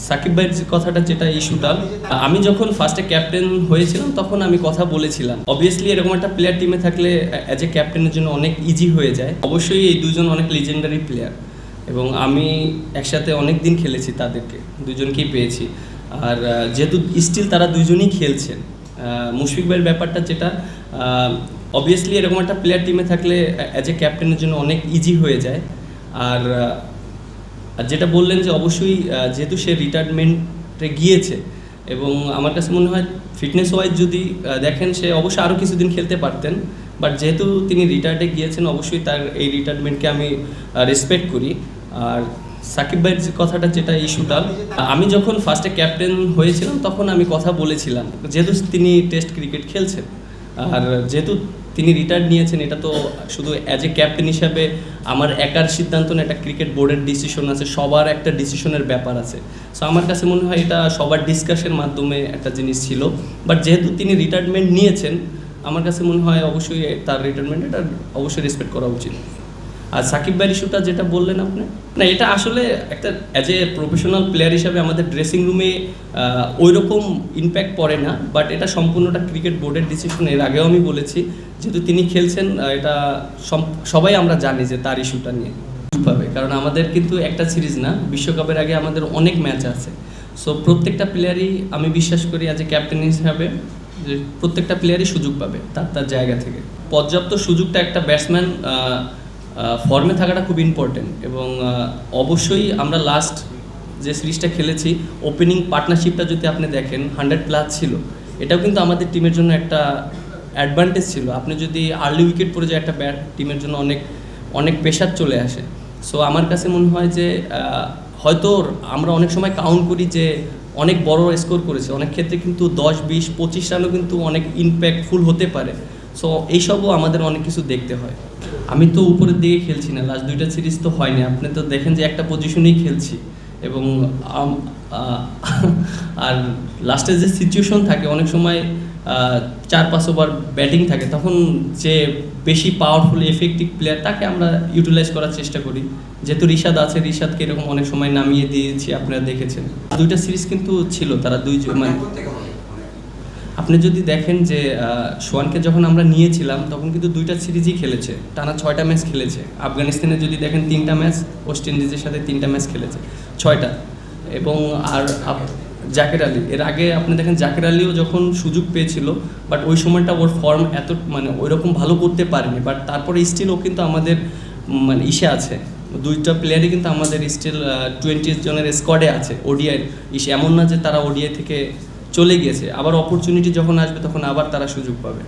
সাকিব ভাইয়ের যে কথাটা যেটা ইস্যুটা, আমি যখন ফার্স্টে ক্যাপ্টেন হয়েছিলাম তখন আমি কথা বলেছিলাম। অবভিয়াসলি এরকম একটা প্লেয়ার টিমে থাকলে অ্যাজ এ ক্যাপ্টেনের জন্য অনেক ইজি হয়ে যায়। অবশ্যই এই দুজন অনেক লিজেন্ডারি প্লেয়ার এবং আমি একসাথে অনেক দিন খেলেছি, তাদেরকে দুজনকেই পেয়েছি। আর যেহেতু স্টিল তারা দুজনেই খেলছেন, মুশফিক ভাইয়ের ব্যাপারটা যেটা, অবভিয়াসলি এরকম একটা প্লেয়ার টিমে থাকলে অ্যাজ এ ক্যাপ্টেনের জন্য অনেক ইজি হয়ে যায়। আর যেটা বললেন যে অবশ্যই যেহেতু সে রিটায়ারমেন্টে গিয়েছে এবং আমার কাছে মনে হয় ফিটনেস ওয়াইজ যদি দেখেন সে অবশ্যই আরও কিছুদিন খেলতে পারতেন, বাট যেহেতু তিনি রিটায়ার্ডে গিয়েছেন অবশ্যই তার এই রিটায়ারমেন্টকে আমি রেসপেক্ট করি। আর সাকিব ভাইয়ের যে কথাটা যেটা ইস্যুটা, আমি যখন ফার্স্টে ক্যাপ্টেন হয়েছিলাম তখন আমি কথা বলেছিলাম, যেহেতু তিনি টেস্ট ক্রিকেট খেলছেন আর যেহেতু তিনি রিটায়ার্ড নিয়েছেন, এটা তো শুধু অ্যাজ এ ক্যাপ্টেন হিসাবে আমার একার সিদ্ধান্ত না, একটা ক্রিকেট বোর্ডের ডিসিশন আছে, সবার একটা ডিসিশনের ব্যাপার আছে। সো আমার কাছে মনে হয় এটা সবার ডিসকাশনের মাধ্যমে একটা জিনিস ছিল, বাট যেহেতু তিনি রিটায়ারমেন্ট নিয়েছেন আমার কাছে মনে হয় অবশ্যই তার রিটায়ারমেন্ট এটা অবশ্যই রেসপেক্ট করা উচিত। আর সাকিব ভাইয়ের ইস্যুটা যেটা বললেন আপনি, না এটা আসলে একটা অ্যাজ এ প্রফেশনাল প্লেয়ার হিসাবে আমাদের ড্রেসিং রুমে ওই রকম ইম্প্যাক্ট পড়ে না, বাট এটা সম্পূর্ণটা ক্রিকেট বোর্ডের ডিসিশন। এর আগেও আমি বলেছি যেহেতু তিনি খেলছেন, এটা সবাই আমরা জানি যে তার ইস্যুটা নিয়ে পাবে, কারণ আমাদের কিন্তু একটা সিরিজ না, বিশ্বকাপের আগে আমাদের অনেক ম্যাচ আছে। সো প্রত্যেকটা প্লেয়ারই আমি বিশ্বাস করি অ্যাজ এ ক্যাপ্টেন হিসাবে যে প্রত্যেকটা প্লেয়ারই সুযোগ পাবে তার তার জায়গা থেকে। পর্যাপ্ত সুযোগটা একটা ব্যাটসম্যান ফর্মে থাকাটা খুব ইম্পর্টেন্ট এবং অবশ্যই আমরা লাস্ট যে সিরিজটা খেলেছি ওপেনিং পার্টনারশিপটা যদি আপনি দেখেন 100+ ছিল, এটাও কিন্তু আমাদের টিমের জন্য একটা অ্যাডভান্টেজ ছিল। আপনি যদি আর্লি উইকেট পড়ে যায় একটা ব্যাট টিমের জন্য অনেক অনেক প্রেশার চলে আসে। সো আমার কাছে মনে হয় যে হয়তো আমরা অনেক সময় কাউন্ট করি যে অনেক বড় স্কোর করেছে, অনেক ক্ষেত্রে কিন্তু 10, 20, 25 রানও কিন্তু অনেক ইম্প্যাক্টফুল হতে পারে। সো এইসবও আমাদের অনেক কিছু দেখতে হয়। আমি তো উপরের দিকে খেলছি না, লাস্ট 2টা সিরিজ তো হয়নি, আপনি তো দেখেন যে একটা পজিশনেই খেলছি এবং আর লাস্টের যে সিচুয়েশন থাকে অনেক সময় 4-5 ওভার ব্যাটিং থাকে, তখন যে বেশি পাওয়ারফুল এফেক্টিভ প্লেয়ার তাকে আমরা ইউটিলাইজ করার চেষ্টা করি। যেহেতু রিশাদ আছে, রিশাদকে এরকম অনেক সময় নামিয়ে দিয়েছি, আপনারা দেখেছেন 2টা সিরিজ কিন্তু ছিল তারা মানে আপনি যদি দেখেন যে সোয়ানকে যখন আমরা নিয়েছিলাম তখন কিন্তু 2টা সিরিজই খেলেছে, টানা 6টা ম্যাচ খেলেছে। আফগানিস্তানে যদি দেখেন 3টা ম্যাচ, ওয়েস্ট ইন্ডিজের সাথে 3টা ম্যাচ খেলেছে, 6টা। এবং আর জাকের আলী, এর আগে আপনি দেখেন জাকের আলীও যখন সুযোগ পেয়েছিল, বাট ওই সময়টা ওর ফর্ম এত মানে ওই রকম ভালো করতে পারেনি, বাট তারপরে স্টিল ও কিন্তু আমাদের মানে ইসে আছে। 2টা প্লেয়ারই কিন্তু আমাদের স্টিল 20 জনের স্কোয়াডে আছে ওডিআই ইসে, এমন না যে তারা ওডিআই থেকে চলে গিয়েছে। আবার অপরচুনিটি যখন আসবে তখন আবার তারা সুযোগ পাবে।